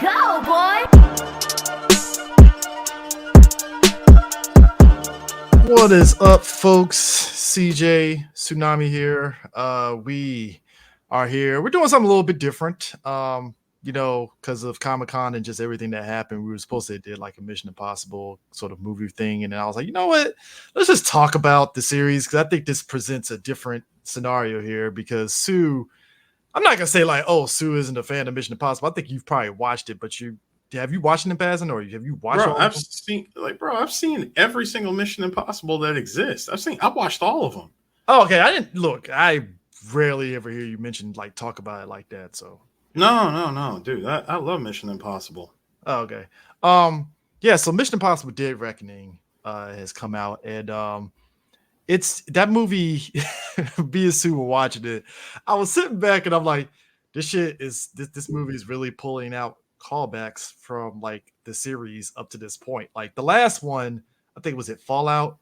Go, boy! What is up, folks? CJ Tsunami here. We are here. We're doing something a little bit different. Because of Comic-Con and just everything that happened. We were supposed to do like a Mission Impossible sort of movie thing, and then I was like, you know what? Let's just talk about the series because I think this presents a different scenario here. Because Sue, I'm not gonna say like, oh, Sue isn't a fan of Mission Impossible. I think you've probably watched it, but have you watched it in passing, or have you watched Bro, all of them? I've seen every single Mission Impossible that exists. I've watched all of them. Oh, okay. I didn't look. I rarely ever hear you mention like talk about it like that. So No, dude. I love Mission Impossible. oh, okay. Yeah. So Mission Impossible: Dead Reckoning has come out, and it's that movie. Be a super watching it. I was sitting back and I'm like, this movie is really pulling out callbacks from like the series up to this point. Like the last one, I think was it Fallout,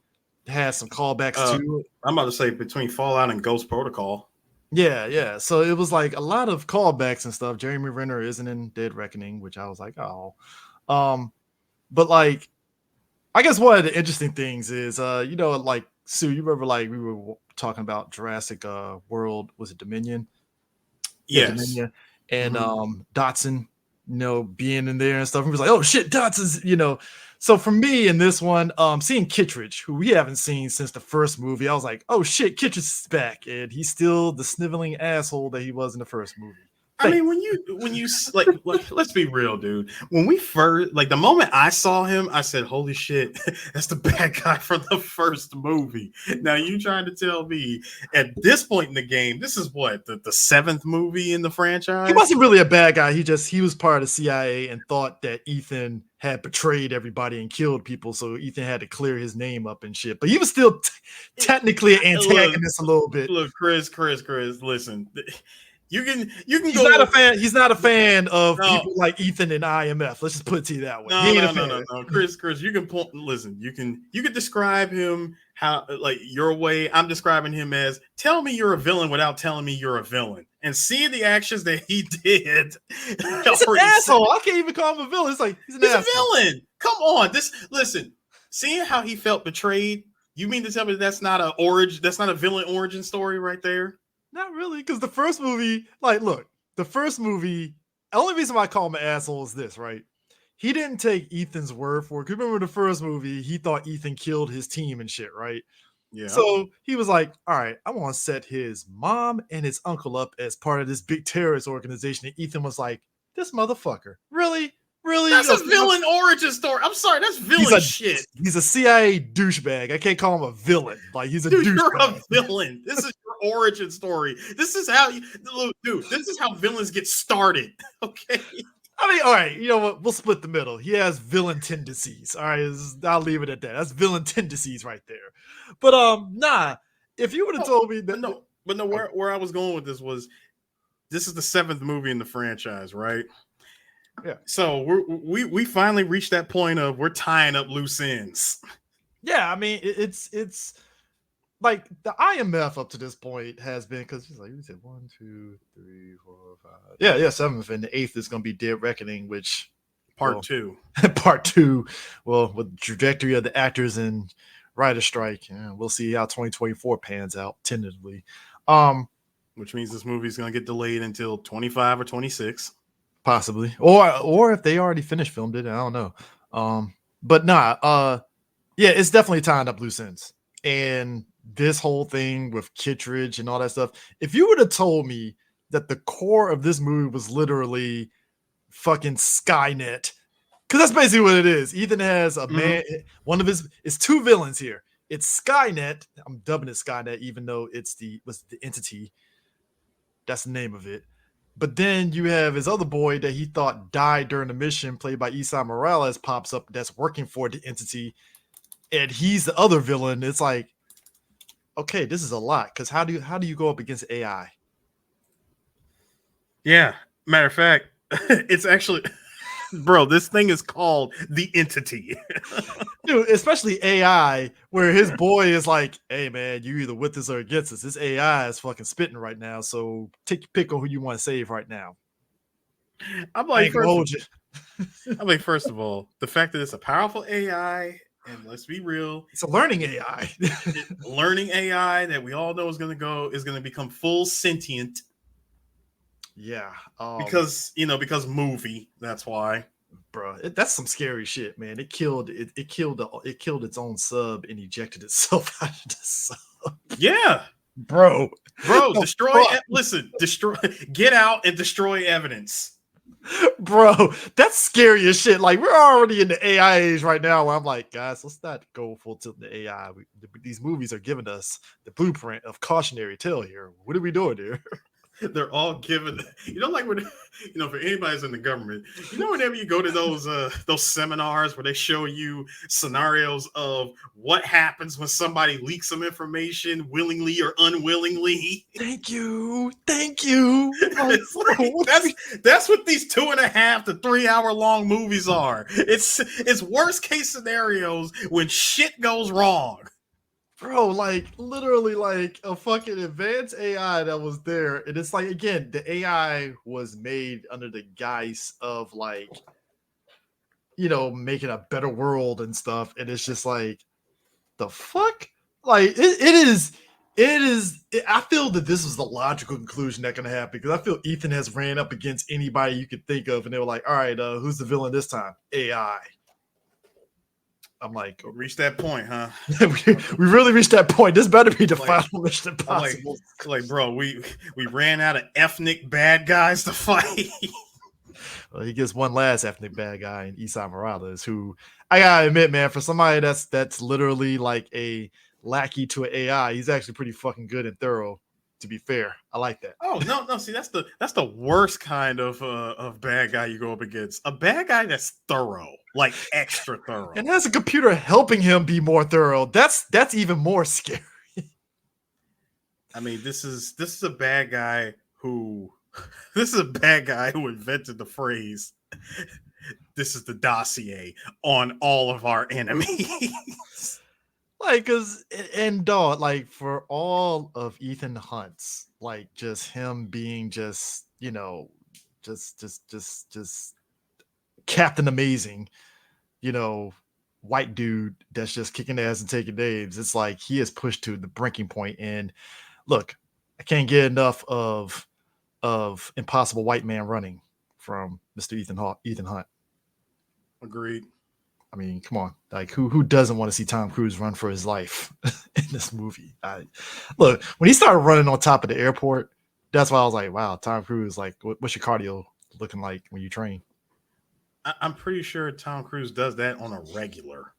has some callbacks to it. I'm about to say between Fallout and Ghost Protocol. Yeah. So it was like a lot of callbacks and stuff. Jeremy Renner isn't in Dead Reckoning, which I was like, oh. But like, I guess one of the interesting things is, like Sue, you remember like we were talking about Jurassic World, was it Dominion? Yeah, Yes. Dominion, and Dotson, being in there and stuff. He was like, oh shit, Dotson's. So for me in this one, seeing Kittredge, who we haven't seen since the first movie, I was like, oh shit, Kittredge is back, and he's still the sniveling asshole that he was in the first movie. I mean, when you like, let's be real, dude. When we first, like, the moment I saw him, I said, "Holy shit, that's the bad guy from the first movie." Now you trying to tell me at this point in the game, this is what the seventh movie in the franchise? He wasn't really a bad guy. He was part of the CIA and thought that Ethan had betrayed everybody and killed people, so Ethan had to clear his name up and shit. But he was still technically an antagonist a little bit. Look, Chris, listen. You can He's go. not a fan. He's not a fan of people like Ethan and IMF. Let's just put it to you that way. No. Chris, you can listen. You can describe him how like your way. I'm describing him as tell me you're a villain without telling me you're a villain. And seeing the actions that he did, he's an asshole. I can't even call him a villain. It's like he's a villain. Come on, seeing how he felt betrayed. You mean to tell me that's not a origin? That's not a villain origin story right there? Not really, because the first movie, the only reason why I call him an asshole is this, right? He didn't take Ethan's word for it. Because remember the first movie, he thought Ethan killed his team and shit, right? Yeah. So he was like, all right, I want to set his mom and his uncle up as part of this big terrorist organization. And Ethan was like, this motherfucker, really? That's a villain origin story. I'm sorry, that's villain shit. He's a CIA douchebag. I can't call him a villain. Like he's a douchebag. You're a villain. This is your origin story. This is how this is how villains get started. Okay. I mean, all right, you know what? We'll split the middle. He has villain tendencies. All right, I'll leave it at that. That's villain tendencies right there. But nah, if you would have told me that, where I was going with this is the seventh movie in the franchise, right? Yeah. So we finally reached that point of we're tying up loose ends. Yeah, I mean it's like the IMF up to this point has been because he's like you said 1, 2, 3, 4, 5. Yeah, seventh and the eighth is gonna be Dead Reckoning, which part two. Part two. Well, with the trajectory of the actors and writer strike, we'll see how 2024 pans out tentatively. Which means this movie is gonna get delayed until 25 or 26. Possibly, or if they already finished filmed it, I don't know. But nah, yeah, it's definitely tying up loose ends. And this whole thing with Kittredge and all that stuff. If you would have told me that the core of this movie was literally fucking Skynet, because that's basically what it is. Ethan has a man. One of it's two villains here. It's Skynet. I'm dubbing it Skynet, even though was the entity. That's the name of it. But then you have his other boy that he thought died during the mission, played by Esai Morales, pops up that's working for the entity, and he's the other villain. It's like, okay, this is a lot. Because how do you go up against AI? Yeah, matter of fact, it's actually, bro, this thing is called the Entity. Dude, especially AI, where his boy is like, hey man, you either with us or against us. This AI is fucking spitting right now, so take your pick on who you want to save right now. I'm like, I mean, first of all, the fact that it's a powerful AI, and let's be real, It's a learning AI. learning AI that we all know is going to become full sentient Yeah. because movie. That's why. Bro, that's some scary shit, man. It killed its own sub and ejected itself out of the sub. Yeah, Bro, destroy. Listen, destroy. Get out and destroy evidence. Bro, that's scary as shit. Like, we're already in the AI age right now where I'm like, guys, let's not go full tilt the AI. These movies are giving us the blueprint of cautionary tale here. What are we doing here? They're all given, like when, for anybody who's in the government, whenever you go to those seminars where they show you scenarios of what happens when somebody leaks some information willingly or unwillingly. Thank you. That's what these 2.5 to 3 hour long movies are. It's worst case scenarios when shit goes wrong. Bro, like literally like a fucking advanced AI that was there. And it's like, again, the AI was made under the guise of like, making a better world and stuff. And it's just like, the fuck? Like I feel that this was the logical conclusion that can happen because I feel Ethan has ran up against anybody you could think of. And they were like, all right, who's the villain this time? AI. I'm like, reach that point, huh? we really reached that point. This better be the final Mission Impossible. Like, bro, we ran out of ethnic bad guys to fight. Well, he gets one last ethnic bad guy in Esai Morales, who I gotta admit, man, for somebody that's literally like a lackey to an AI, he's actually pretty fucking good and thorough. To be fair, I like that. Oh no! See, that's the worst kind of bad guy you go up against. A bad guy that's thorough, like extra thorough, and has a computer helping him be more thorough. That's even more scary. I mean, this is a bad guy who invented the phrase. This is the dossier on all of our enemies. Like, dog, like for all of Ethan Hunt's, like just him being just Captain Amazing, white dude that's just kicking ass and taking names. It's like he is pushed to the breaking point. And look, I can't get enough of Impossible White Man Running from Mr. Ethan Hunt. Agreed. I mean, come on. Like, who doesn't want to see Tom Cruise run for his life in this movie? Look, when he started running on top of the airport, that's why I was like, wow, Tom Cruise, like, what's your cardio looking like when you train? I'm pretty sure Tom Cruise does that on a regular.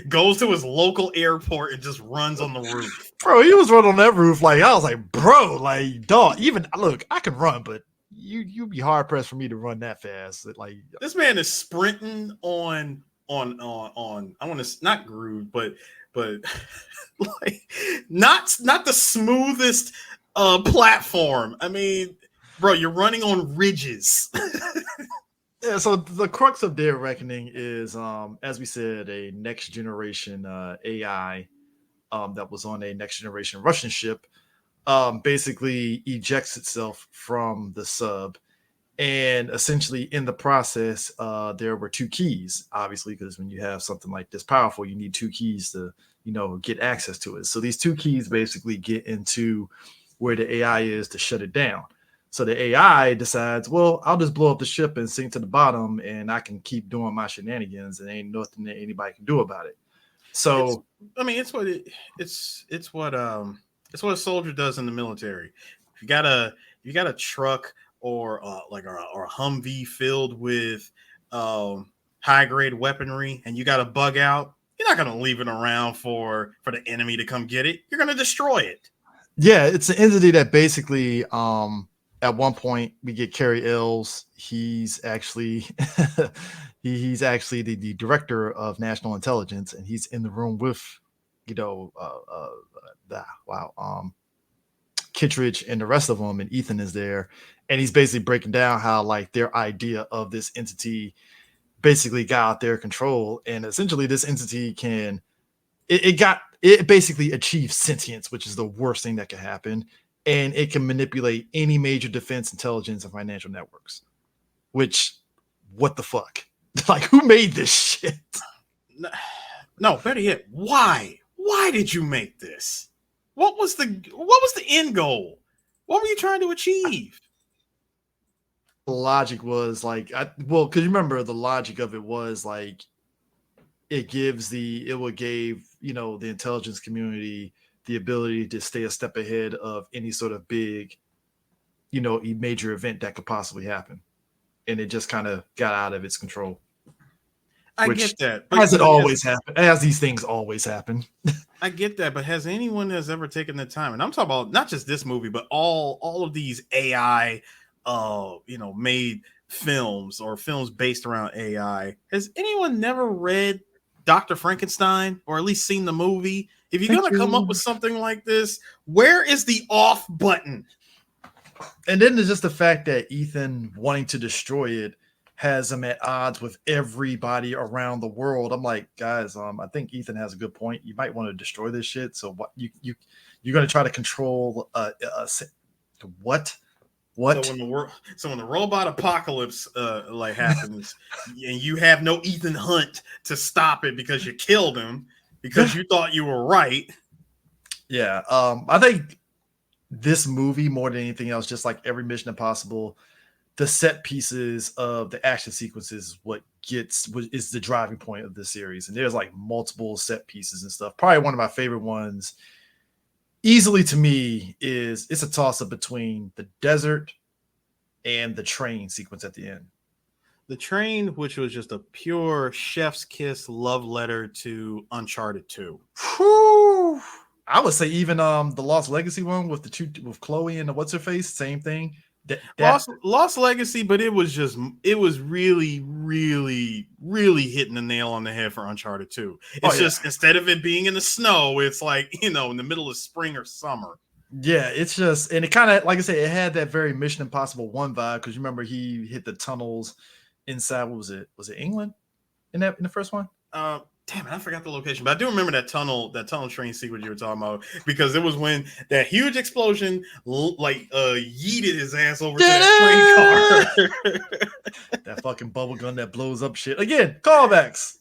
Goes to his local airport and just runs on the roof. Bro, he was running on that roof. Like, I was like, bro, like, dog, even, look, I can run, but you'd be hard pressed for me to run that fast. Like, this man is sprinting on I want to not groove, but like not the smoothest platform. I mean, bro, you're running on ridges. Yeah, so the crux of their reckoning is, as we said, a next generation AI that was on a next generation Russian ship. Basically ejects itself from the sub, and essentially in the process there were two keys, obviously, because when you have something like this powerful, you need two keys to get access to it. So these two keys basically get into where the AI is to shut it down. So the AI decides, well, I'll just blow up the ship and sink to the bottom, and I can keep doing my shenanigans, and ain't nothing that anybody can do about it. So it's what a soldier does in the military. If you got a truck or a Humvee filled with high grade weaponry, and you got to bug out, you're not going to leave it around for the enemy to come get it. You're going to destroy it. Yeah, it's an entity that basically, at one point we get Cary Ells. He's actually he's actually the director of national intelligence, and he's in the room with Kittredge and the rest of them, and Ethan is there, and he's basically breaking down how like their idea of this entity basically got out their control, and essentially this entity can it basically achieves sentience, which is the worst thing that can happen, and it can manipulate any major defense, intelligence, and financial networks. Which, what the fuck? Like, who made this shit? No, better yet, why? Why did you make this? What was the end goal? What were you trying to achieve? The logic was like, because you remember the logic of it was like, it would give the intelligence community the ability to stay a step ahead of any sort of big, major event that could possibly happen, and it just kind of got out of its control. I get that, as it always happens, as these things always happen. I get that, but has anyone has ever taken the time? And I'm talking about not just this movie, but all of these AI, made films or films based around AI. Has anyone never read Dr. Frankenstein or at least seen the movie? If you're gonna come up with something like this, where is the off button? And then there's just the fact that Ethan wanting to destroy it has him at odds with everybody around the world. I'm like, guys, I think Ethan has a good point. You might want to destroy this shit. So what you're going to try to control what? So when the robot apocalypse happens, and you have no Ethan Hunt to stop it because you killed him because you thought you were right. Yeah, I think this movie more than anything else, just like every Mission Impossible, the set pieces of the action sequences is the driving point of this series. And there's like multiple set pieces and stuff. Probably one of my favorite ones easily to me it's a toss up between the desert and the train sequence at the end. The train, which was just a pure chef's kiss love letter to Uncharted 2. Whew. I would say even the Lost Legacy one with with Chloe and the what's her face, same thing. Lost Legacy, but it was really, really, really hitting the nail on the head for Uncharted 2. It's just instead of it being in the snow, it's like in the middle of spring or summer. Yeah, it's just, and it kind of, like I said, it had that very Mission Impossible 1 vibe, because you remember he hit the tunnels inside. What was it? Was it England in the first one? Damn it, I forgot the location, but I do remember that tunnel train sequence you were talking about, because it was when that huge explosion yeeted his ass over to that train car. That fucking bubble gun that blows up shit. Again, callbacks.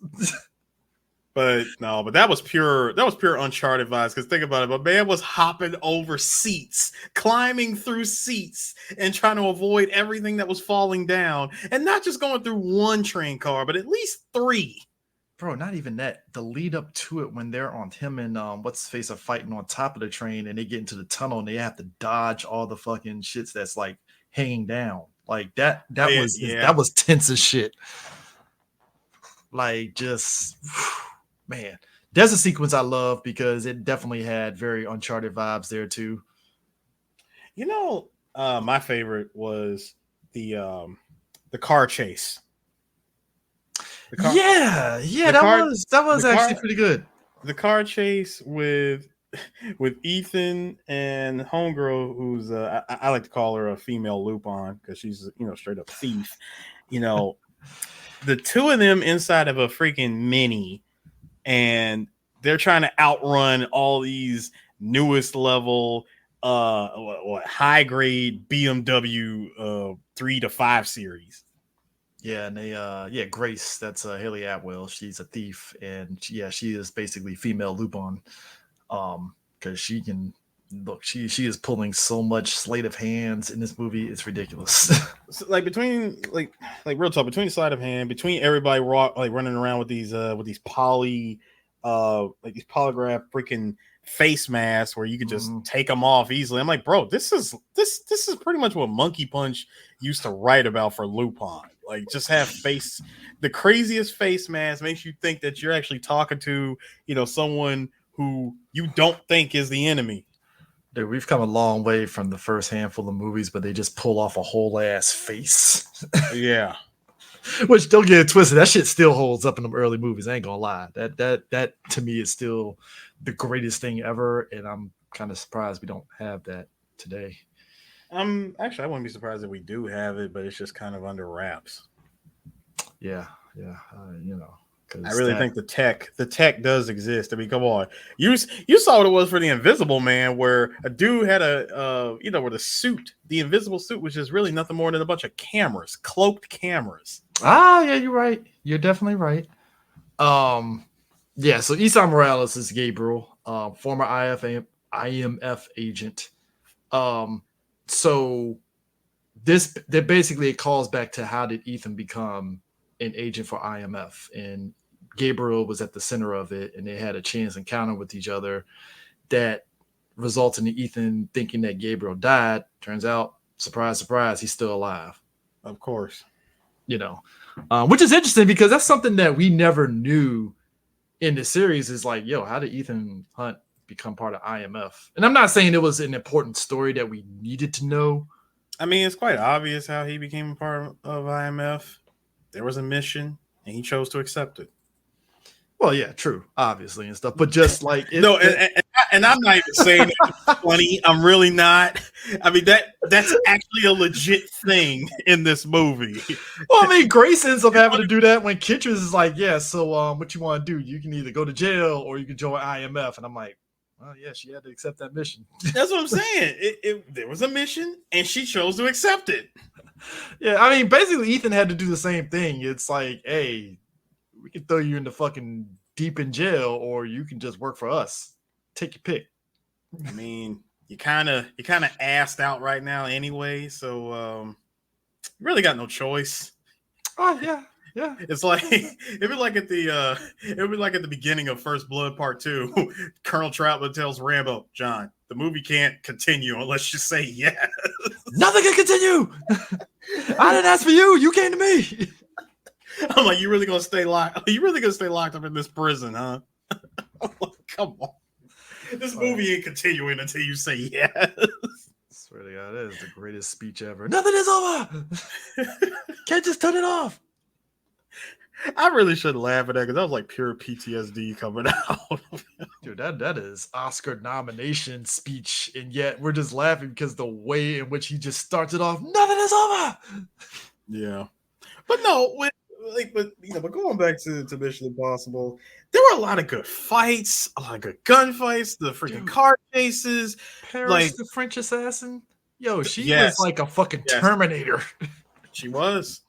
But that was pure Uncharted vibes, because think about it, my man was hopping over seats, climbing through seats, and trying to avoid everything that was falling down, and not just going through one train car, but at least 3. Bro, not even that. The lead up to it, when they're on him and what's his face are fighting on top of the train, and they get into the tunnel and they have to dodge all the fucking shits that's like hanging down. Like that was tense as shit. Like, just man. There's a sequence I love because it definitely had very Uncharted vibes there too. My favorite was the car chase. That was actually pretty good. The car chase with Ethan and homegirl, who's I like to call her a female Lupin, because she's straight up thief. The two of them inside of a freaking Mini, and they're trying to outrun all these newest level high grade BMW 3 to 5 series. Yeah, and they Grace, that's Haley Atwell. She's a thief, and she is basically female Lupin, because she can look. She is pulling so much sleight of hands in this movie. It's ridiculous. So, between real talk, between sleight of hand, between everybody running around with these polygraph freaking face masks where you could just take them off easily. I'm like, bro, this is pretty much what Monkey Punch used to write about for Lupin. Like, just have the craziest face mask makes you think that you're actually talking to, someone who you don't think is the enemy. Dude, we've come a long way from the first handful of movies, but they just pull off a whole ass face. Yeah. Which, don't get it twisted, that shit still holds up in them early movies. I ain't gonna lie. That to me is still the greatest thing ever, and I'm kind of surprised we don't have that today. Actually, I wouldn't be surprised if we do have it, but it's just kind of under wraps. Yeah. I really think the tech does exist. I mean, come on. You saw what it was for the Invisible Man, where a dude had where the invisible suit was just really nothing more than a bunch of cameras, cloaked cameras. Yeah, you're right. You're definitely right. Yeah, so Esai Morales is Gabriel, former IMF agent. So that basically it calls back to how did Ethan become an agent for IMF, and Gabriel was at the center of it, and they had a chance encounter with each other that resulted in Ethan thinking that Gabriel died. Turns out, surprise, surprise, he's still alive. Of course. Which is interesting because that's something that we never knew in the series is like, yo, how did Ethan Hunt become part of IMF? And I'm not saying it was an important story that we needed to know. I mean, it's quite obvious how he became a part of IMF. There was a mission, and he chose to accept it. Well, yeah, true, obviously, and stuff. But just like and I'm not even saying it's funny. I'm really not. I mean, that's actually a legit thing in this movie. Well, I mean, Grace ends up having to do that when Kitchens is like, yeah, so what you want to do? You can either go to jail or you can join IMF. And I'm like, well, yeah, she had to accept that mission. That's what I'm saying. There was a mission, and she chose to accept it. Yeah, I mean, basically, Ethan had to do the same thing. It's like, hey, we can throw you in the fucking deep in jail, or you can just work for us. Take your pick. I mean, you kind of assed out right now anyway, so you really got no choice. Oh yeah. It's like it'd be like at the beginning of First Blood Part 2. Colonel Troutman tells Rambo, John, the movie can't continue unless you say yes. Nothing can continue. I didn't ask for you. You came to me. I'm like, you really gonna stay locked? You really gonna stay locked up in this prison, huh? Come on. This movie ain't continuing until you say yes. I swear to God, that is the greatest speech ever. Nothing is over. Can't just turn it off. I really shouldn't laugh at that because that was like pure PTSD coming out. Dude, that is Oscar nomination speech, and yet we're just laughing because the way in which he just starts it off, nothing is over. Yeah. But no, but going back to Mission Impossible, there were a lot of good fights, a lot of good gunfights, the freaking car chases. Paris, the French assassin. Yo, she was like a fucking Terminator. She was.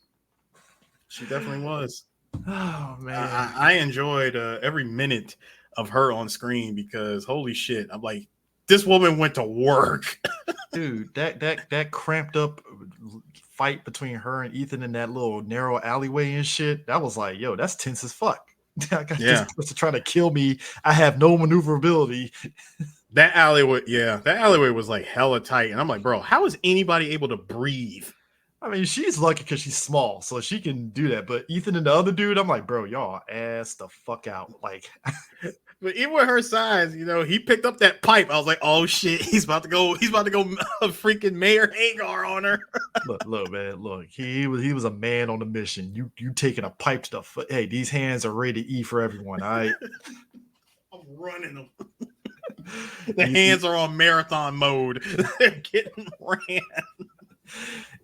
She definitely was. Oh man, I enjoyed every minute of her on screen because holy shit, I'm like, this woman went to work. Dude, that cramped up fight between her and Ethan in that little narrow alleyway and shit, that was like, yo, that's tense as fuck. I got this person trying to kill me. I have no maneuverability. That alleyway was like hella tight, and I'm like, bro, how is anybody able to breathe? I mean, she's lucky because she's small, so she can do that. But Ethan and the other dude, I'm like, bro, y'all ass the fuck out. Like, but even with her size, he picked up that pipe. I was like, oh shit, he's about to go freaking Mayor Hagar on her. look, man, look, he was a man on a mission. You taking a pipe to the foot. Hey, these hands are ready to eat for everyone. All right. I'm running them. The hands are on marathon mode. They're getting ran.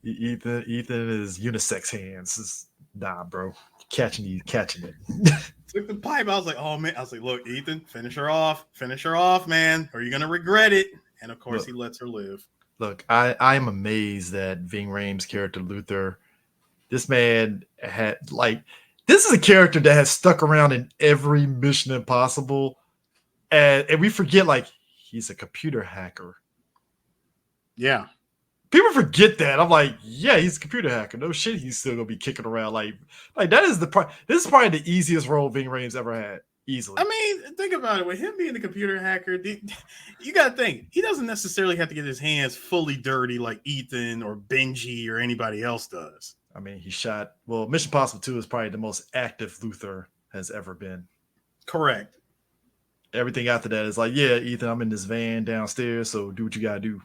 Ethan is unisex hands. Nah, bro. Catching it. Took the pipe. I was like, oh man. I was like, look, Ethan, finish her off, man. Or you're gonna regret it. And of course, he lets her live. Look, I am amazed that Ving Rhames' character Luther. This man had this is a character that has stuck around in every Mission Impossible, and we forget he's a computer hacker. Yeah. People forget that. I'm like, yeah, he's a computer hacker. No shit, he's still gonna be kicking around. Like that is this is probably the easiest role Ving Rhames ever had, easily. I mean, think about it. With him being the computer hacker, you gotta think he doesn't necessarily have to get his hands fully dirty like Ethan or Benji or anybody else does. I mean, Mission Impossible 2 is probably the most active Luther has ever been. Correct. Everything after that is like, yeah, Ethan, I'm in this van downstairs, so do what you gotta do.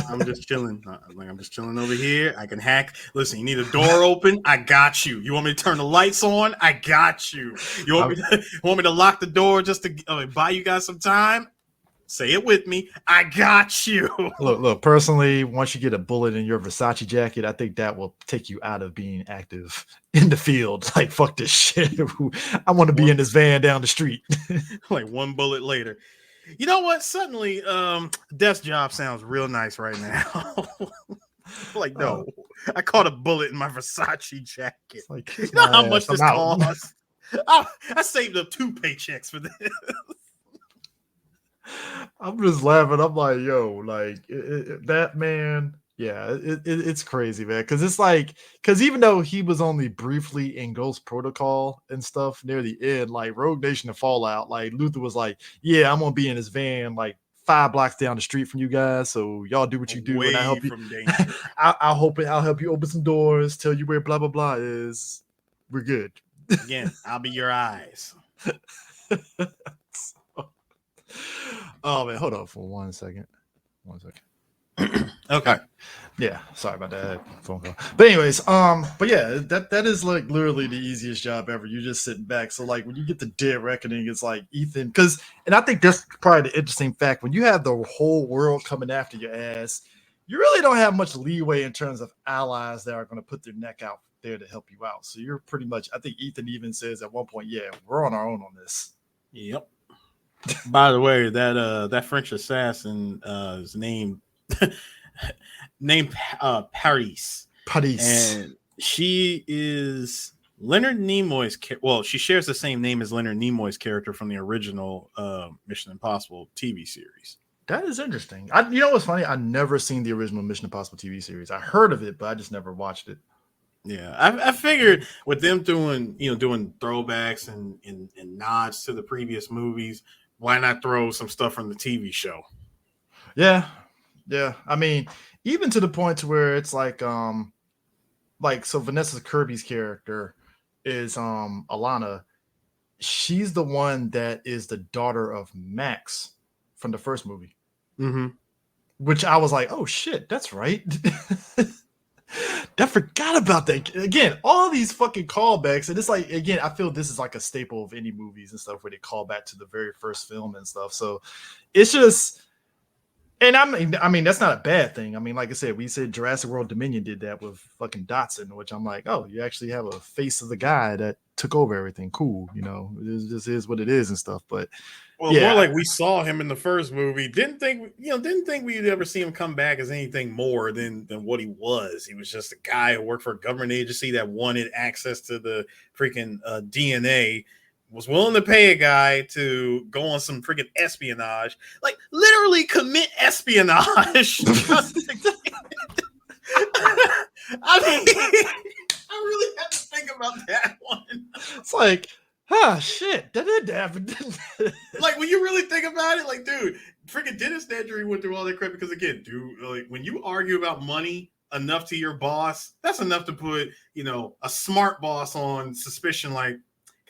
I'm just chilling. I'm just chilling over here. I can hack. Listen, you need a door open? I got you. You want me to turn the lights on? I got you. You want me to lock the door just to buy you guys some time? Say it with me. I got you. Look. Personally, once you get a bullet in your Versace jacket, I think that will take you out of being active in the field. Like, fuck this shit. I want to be in this van down the street. Like one bullet later. You know what? Suddenly, desk job sounds real nice right now. Like, no, I caught a bullet in my Versace jacket. Like, you know how much this costs? I saved up 2 paychecks for this. I'm just laughing. I'm like, yo, like that man. Yeah, it's crazy, man. Because even though he was only briefly in Ghost Protocol and stuff near the end, like Rogue Nation and Fallout, like Luther was like, yeah, I'm gonna be in his van, like 5 blocks down the street from you guys. So y'all do what you do, and I help you. I'll help you open some doors, tell you where blah blah blah is. We're good. Again, I'll be your eyes. Oh man, hold on for 1 second. 1 second. Okay. Yeah, sorry about that phone call. But anyways, but yeah, that is like literally the easiest job ever. You're just sitting back. So like when you get the Dead Reckoning, it's like Ethan, and I think that's probably the interesting fact. When you have the whole world coming after your ass, you really don't have much leeway in terms of allies that are going to put their neck out there to help you out. So you're pretty much, I think Ethan even says at one point, yeah, we're on our own on this. Yep. By the way, that French assassin is named Paris. And she is Leonard Nimoy's she shares the same name as Leonard Nimoy's character from the original Mission Impossible TV series. That is interesting. You know what's funny? I've never seen the original Mission Impossible TV series. I heard of it, but I just never watched it. Yeah, I figured with them doing throwbacks and nods to the previous movies, why not throw some stuff from the TV show? Yeah. I mean, even to the point to where it's like so Vanessa Kirby's character is Alana. She's the one that is the daughter of Max from the first movie. Mm-hmm. Which I was like, oh shit, that's right. I forgot about that. Again, all these fucking callbacks, and it's like, again, I feel this is like a staple of any movies and stuff where they call back to the very first film and stuff. So it's just, and I mean that's not a bad thing. I mean, like I said, we said Jurassic World Dominion did that with fucking Dotson, which I'm like, oh, you actually have a face of the guy that took over everything. Cool, this is what it is and stuff. But well, more like we saw him in the first movie. Didn't think we'd ever see him come back as anything more than what he was. He was just a guy who worked for a government agency that wanted access to the freaking DNA, was willing to pay a guy to go on some freaking espionage, like literally commit espionage. I mean, I really had to think about that one. It's like, shit, that did happen. Like when you really think about it, like, dude, freaking Dennis Nedry went through all that crap because, again, dude, like when you argue about money enough to your boss, that's enough to put a smart boss on suspicion. Like,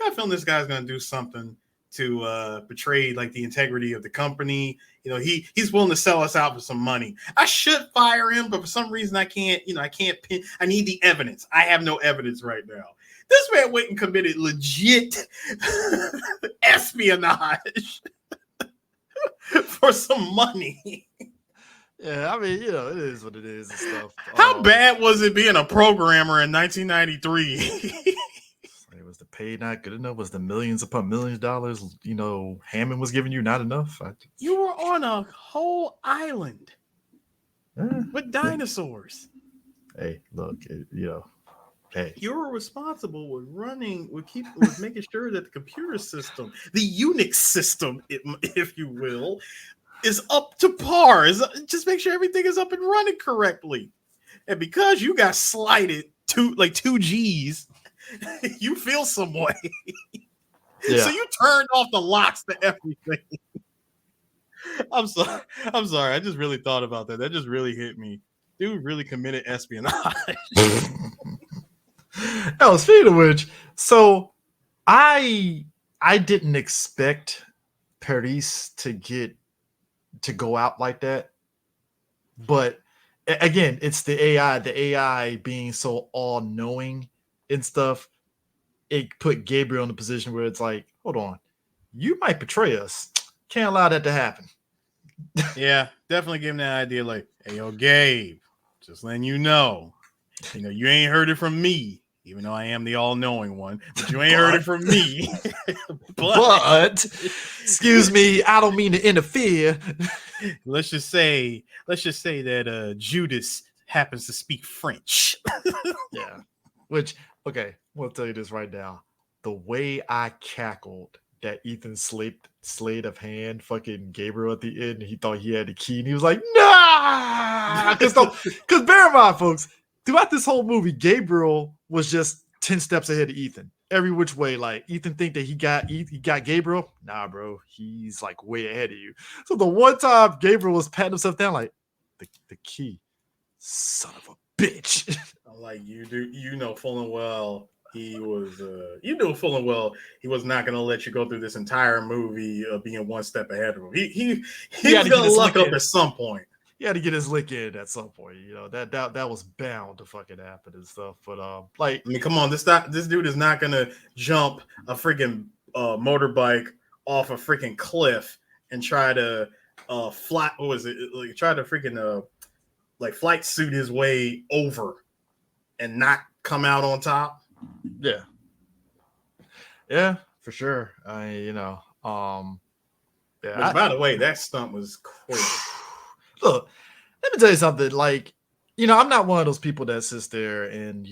I feel this guy's gonna do something to betray like the integrity of the company. He's willing to sell us out for some money. I should fire him, but for some reason I can't. I can't pin. I need the evidence. I have no evidence right now. This man went and committed legit espionage for some money. Yeah, I mean, it is what it is and stuff. How bad was it being a programmer in 1993? It was the pay not good enough? Was the millions upon millions of dollars, Hammond was giving you not enough? You were on a whole island with dinosaurs. Hey, look, hey. You were responsible with making sure that the computer system, the Unix system, if you will, is up to par. Just make sure everything is up and running correctly. And because you got slighted 2 G's, you feel some way. Yeah. So you turned off the locks to everything. I'm sorry. I just really thought about that. That just really hit me. Dude really committed espionage. Oh, speaking of which, so I didn't expect Paris to go out like that. But again, it's the AI being so all-knowing and stuff. It put Gabriel in a position where it's like, hold on, you might betray us. Can't allow that to happen. Yeah, definitely give him that idea. Like, hey, yo, Gabe, just letting you know, you ain't heard it from me, even though I am the all-knowing one. But you ain't heard it from me. But excuse me, I don't mean to interfere. let's just say that Judas happens to speak French. Yeah. Which, okay, we'll tell you this right now. The way I cackled that Ethan slayed of hand fucking Gabriel at the end, he thought he had the key, and he was like, nah. Because bear in mind, folks, throughout this whole movie, Gabriel was just 10 steps ahead of Ethan. Every which way, like Ethan think that he got Gabriel. Nah, bro, he's like way ahead of you. So the one time Gabriel was patting himself down, like the key, son of a bitch. Like you know full and well he was he was not going to let you go through this entire movie being one step ahead of him. He was going to luck up at some point. He had to get his lick in at some point. That was bound to fucking happen and stuff. But like, I mean, come on, this dude is not going to jump a freaking motorbike off a freaking cliff and try to flat. What was it? Like, try to freaking like flight suit his way over and not come out on top. Yeah, for sure. Which, by the way, that stunt was crazy. Look, let me tell you something. Like, I'm not one of those people that sits there and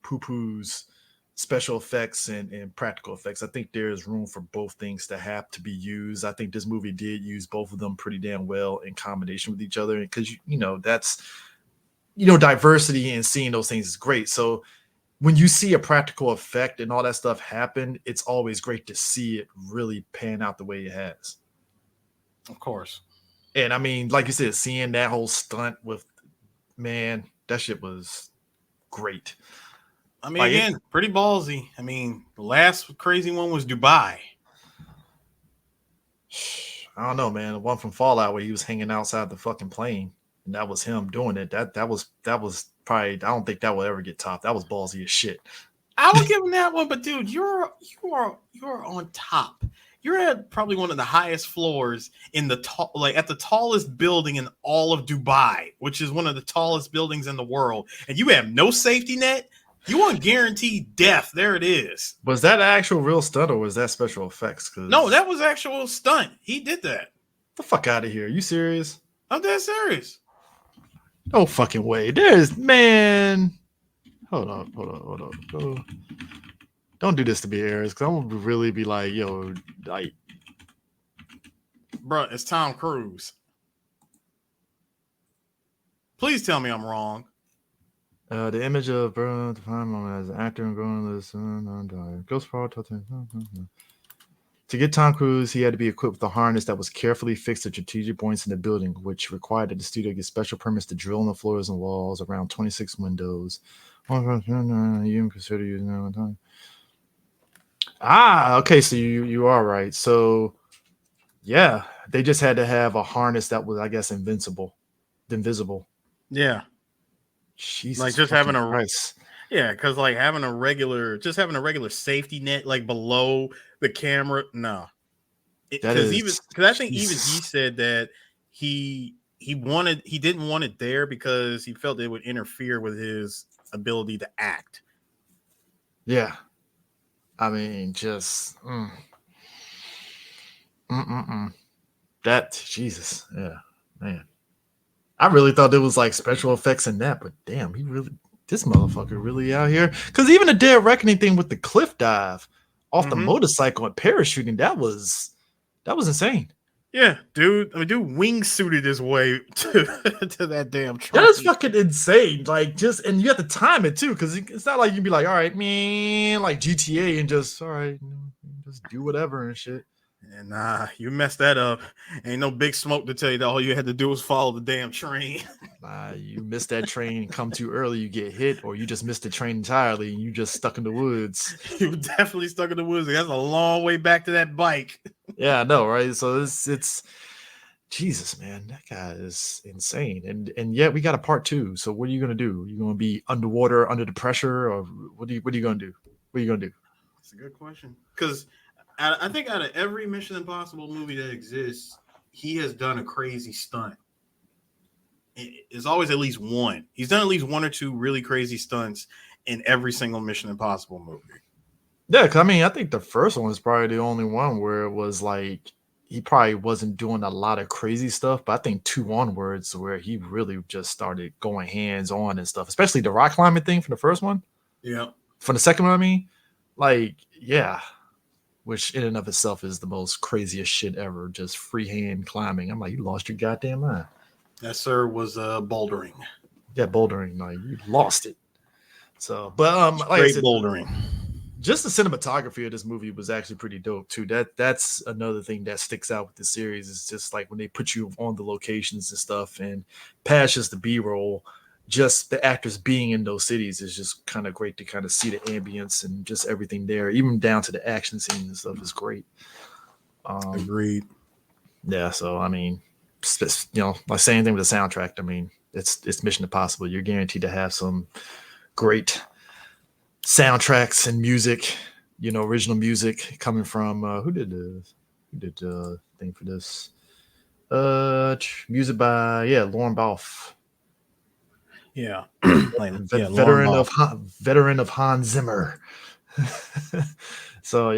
poo-poos special effects and practical effects. I think there's room for both things to have to be used. I think this movie did use both of them pretty damn well in combination with each other, because that's diversity and seeing those things is great. So when you see a practical effect and all that stuff happen, it's always great to see it really pan out the way it has. Of course. And I mean, like you said, seeing that whole stunt with, man, that shit was great. I mean, again, pretty ballsy. I mean, the last crazy one was Dubai. I don't know, man. The one from Fallout where he was hanging outside the fucking plane, and that was him doing it. That was probably, I don't think that will ever get topped. That was ballsy as shit. I would give him that one, but dude, you're on top. You're at probably one of the highest floors in the at the tallest building in all of Dubai, which is one of the tallest buildings in the world, and you have no safety net. You want guaranteed death. There it is. Was that actual real stunt or was that special effects? No, that was actual stunt. He did that. The fuck out of here. Are you serious? I'm dead serious. No fucking way. There's, man. Hold on. Don't do this to me, Aries, because I'm gonna really be like, yo, like, bro, it's Tom Cruise. Please tell me I'm wrong. The image of Bruno defined as an actor and growing this Ghost Power. To get Tom Cruise, he had to be equipped with a harness that was carefully fixed at strategic points in the building, which required that the studio get special permits to drill in the floors and walls around 26 windows. You consider using that time. Okay, so you are right. So, yeah, they just had to have a harness that was, I guess, invisible. Yeah. Jesus, like just having Christ. Because like having a regular safety net like below the camera, no. Because I think even he said that he didn't want it there because he felt it would interfere with his ability to act. Yeah. I mean, just that, Jesus, yeah, man. I really thought there was like special effects in that, but damn, this motherfucker really out here. Because even the Dead Reckoning thing with the cliff dive off the motorcycle and parachuting, that was insane. Yeah, dude. I mean, dude wingsuited his way to that damn train. That is fucking insane. Like, and you have to time it too, because it's not like you can be like, all right, man, like GTA and just, all right, just do whatever and shit. And nah, you messed that up. Ain't no Big Smoke to tell you that all you had to do was follow the damn train. You missed that train and come too early, you get hit, or you just missed the train entirely and you just stuck in the woods. You were definitely stuck in the woods. That's a long way back to that bike. Yeah, I know, right? So it's Jesus, man, that guy is insane. And yet we got a part 2. So what are you gonna do? You gonna be underwater under the pressure, or what are you gonna do? What are you gonna do? That's a good question. Because I think out of every Mission Impossible movie that exists, he has done a crazy stunt, it's always at least one. He's done at least one or two really crazy stunts in every single Mission Impossible movie. Yeah, cause I mean, I think the first one was probably the only one where it was like he probably wasn't doing a lot of crazy stuff, but I think 2 onwards where he really just started going hands on and stuff, especially the rock climbing thing from the first one. Yeah. From the second one, I mean, like, yeah, which in and of itself is the most craziest shit ever, just freehand climbing. I'm like, you lost your goddamn mind. That, sir, was bouldering. Yeah, bouldering, like you lost it. So, but like Great I said, bouldering. Just the cinematography of this movie was actually pretty dope too. That's another thing that sticks out with the series. Is just like when they put you on the locations and stuff, and past just the B-roll, just the actors being in those cities is just kind of great to kind of see the ambience and just everything there, even down to the action scenes and stuff is great. Agreed. Yeah, so I mean, like same thing with the soundtrack. I mean, it's Mission Impossible. You're guaranteed to have some great soundtracks and music, original music coming from who did the thing for this? Music by Lorne Balfe. Yeah, veteran of Hans Zimmer. So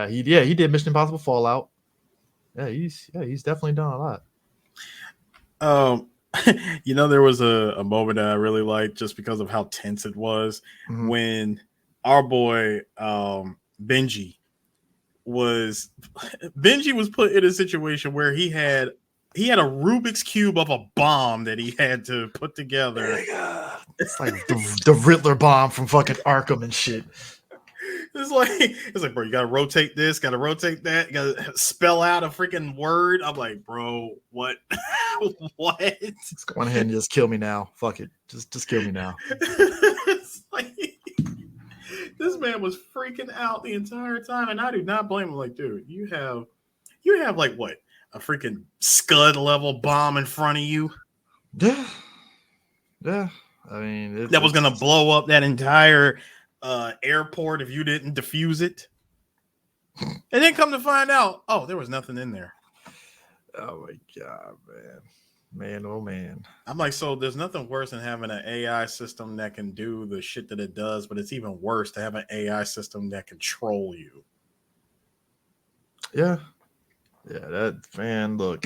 he did Mission Impossible Fallout. Yeah, he's definitely done a lot. There was a moment that I really liked just because of how tense it was when our boy Benji was put in a situation where he had a Rubik's Cube of a bomb that he had to put together. It's like the Riddler bomb from fucking Arkham and shit. It's like, bro, you gotta rotate this, gotta rotate that, you gotta spell out a freaking word. I'm like, bro, what? What? Just go ahead and just kill me now. Fuck it. Just kill me now. It's like, this man was freaking out the entire time, and I do not blame him. Like, dude, you have like what? A freaking Scud level bomb in front of you? Yeah. Yeah. I mean, that was gonna blow up that entire airport if you didn't defuse it. And then come to find out, oh, there was nothing in there. Oh my god, man, oh man. I'm like, so there's nothing worse than having an AI system that can do the shit that it does, but it's even worse to have an AI system that control you. Yeah, that, man, look,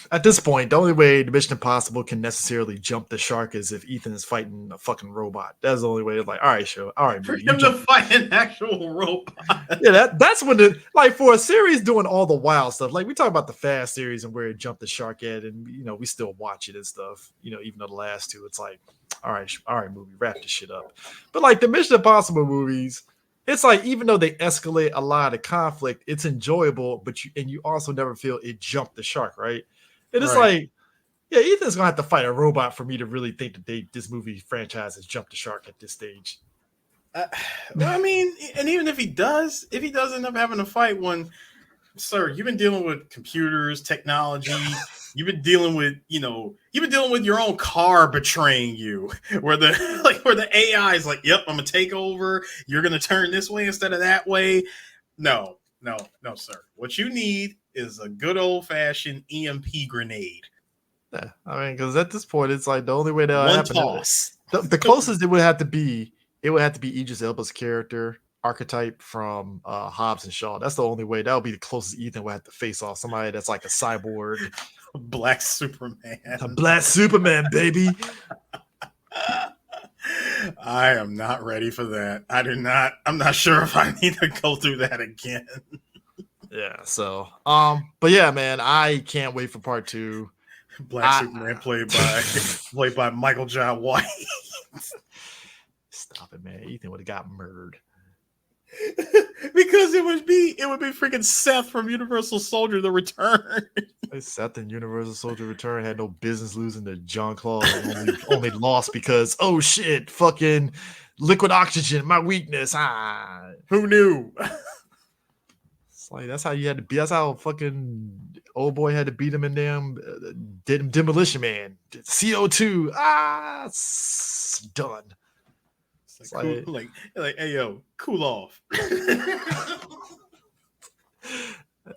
at this point, the only way the Mission Impossible can necessarily jump the shark is if Ethan is fighting a fucking robot. That's the only way. It's like, all right, sure, all right, for him to fight an actual robot. Yeah, that's when for a series doing all the wild stuff. Like we talk about the Fast series and where it jumped the shark at, and we still watch it and stuff. Even though the last two, it's like, all right, movie, wrap this shit up. But like the Mission Impossible movies, it's like even though they escalate a lot of conflict, it's enjoyable, but you also never feel it jumped the shark, right? And it's like, yeah, Ethan's gonna have to fight a robot for me to really think that this movie franchise has jumped the shark at this stage. I mean, and even if he does end up having to fight one, sir, you've been dealing with computers, technology. You've been dealing with, your own car betraying you, where the AI is like, yep, I'm gonna take over. You're gonna turn this way instead of that way. No, sir. What you need is a good old-fashioned EMP grenade. Yeah, I mean, because at this point, it's like the only way that one toss. The closest it would have to be Idris Elba's character archetype from Hobbs and Shaw. That's the only way. That would be the closest Ethan would have to face off somebody that's like a cyborg, Black Superman, a Black Superman, baby. I am not ready for that. I'm not sure if I need to go through that again. Yeah. So, but yeah, man, I can't wait for part 2. Black Superman played by Michael John White. Stop it, man. Ethan would have got murdered. Because it would be freaking Seth from Universal Soldier: The Return. Seth and Universal Soldier: Return had no business losing to Jean-Claude, and only lost because shit, fucking liquid oxygen, my weakness. Who knew? It's like that's how you had to be. That's how fucking old boy had to beat him in damn Demolition Man. CO2. It's done. It's like, hey yo, cool off.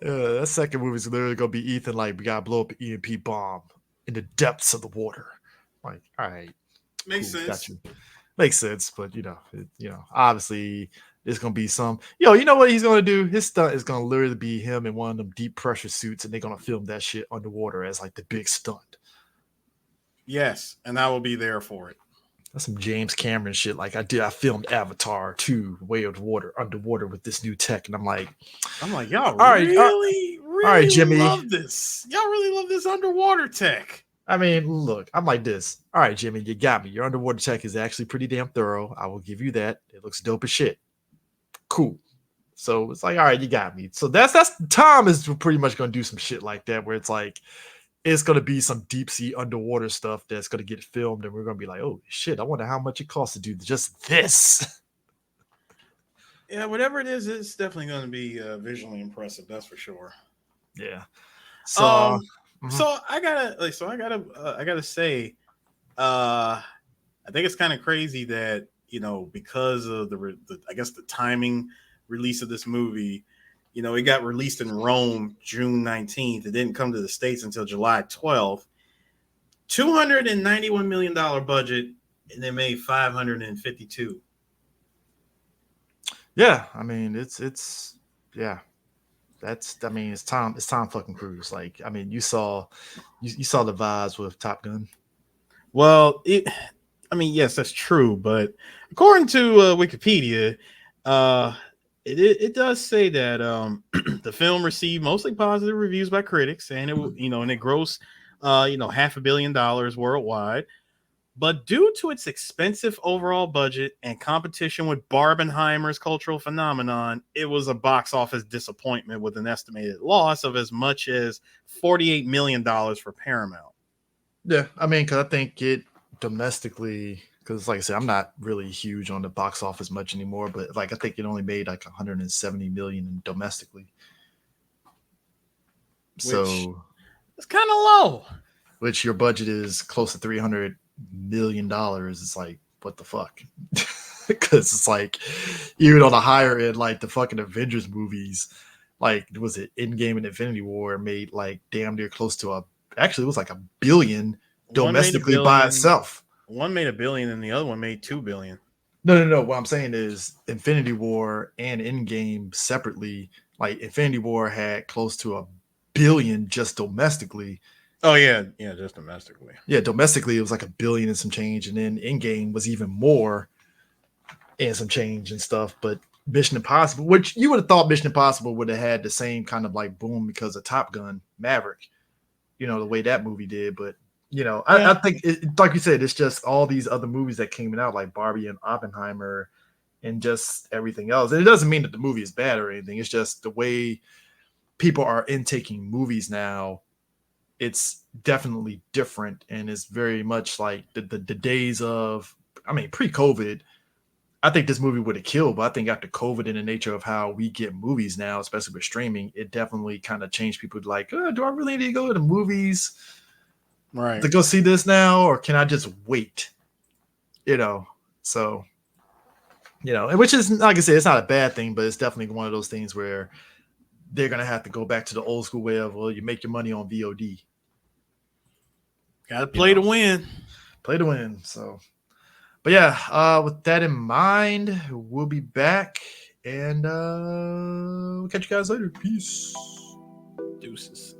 That second movie is literally gonna be Ethan like we gotta blow up an EMP bomb in the depths of the water. Like, all right, Makes cool, got sense. you. Makes sense, but obviously there's gonna be some. You know what he's gonna do? His stunt is gonna literally be him in one of them deep pressure suits, and they're gonna film that shit underwater as like the big stunt. Yes, and I will be there for it. That's some James Cameron shit. Like I filmed Avatar 2, Way of Water, underwater with this new tech, and I'm like, y'all all right, really, all right, really Jimmy. love this. Y'all really love this underwater tech. I mean, look, I'm like this. All right, Jimmy, you got me. Your underwater tech is actually pretty damn thorough. I will give you that. It looks dope as shit. Cool. So it's like, all right, you got me. So that's Tom is pretty much gonna do some shit like that, where it's like it's gonna be some deep sea underwater stuff that's gonna get filmed, and we're gonna be like, oh shit, I wonder how much it costs to do just this. Yeah, whatever it is, it's definitely going to be visually impressive. That's for sure. Yeah. So, So I gotta say, I think it's kind of crazy that because of I guess the timing release of this movie, it got released in Rome June 19th. It didn't come to the States until July 12th. $291 million budget, and they made 552. yeah, I mean, it's yeah. It's Tom fucking Cruise. Like, I mean, you saw the vibes with Top Gun. Well, yes, that's true, but according to Wikipedia, it does say that the film received mostly positive reviews by critics, and it grossed $500 million worldwide. But due to its expensive overall budget and competition with Barbenheimer's cultural phenomenon, it was a box office disappointment with an estimated loss of as much as $48 million for Paramount. Yeah, I mean, because I think it domestically, because like I said, I'm not really huge on the box office much anymore, but like I think it only made like 170 million domestically. So it's kind of low. Which your budget is close to $300 million. It's like, what the fuck? Because it's like, even on the higher end, like the fucking Avengers movies, like was it Endgame and Infinity War made like damn near close to actually it was like $1 billion domestically by itself. One made $1 billion and the other one made $2 billion. No. What I'm saying is Infinity War and Endgame separately, like Infinity War had close to $1 billion just domestically. Oh yeah, just domestically. Yeah, domestically it was like $1 billion and some change, and then Endgame was even more and some change and stuff. But Mission Impossible, which you would have thought Mission Impossible would have had the same kind of like boom because of Top Gun Maverick, the way that movie did. But I think like you said, it's just all these other movies that came out like Barbie and Oppenheimer and just everything else. And it doesn't mean that the movie is bad or anything. It's just the way people are intaking movies now. It's definitely different, and it's very much like the days of, I mean, pre-COVID. I think this movie would have killed, but I think after COVID and the nature of how we get movies now, especially with streaming, it definitely kind of changed people like, do I really need to go to the movies to go see this now, or can I just wait? So, and which is, like I said, it's not a bad thing, but it's definitely one of those things where they're going to have to go back to the old school way of, well, you make your money on VOD. Got to play to win. Play to win. So, but yeah, with that in mind, we'll be back and we'll catch you guys later. Peace. Deuces.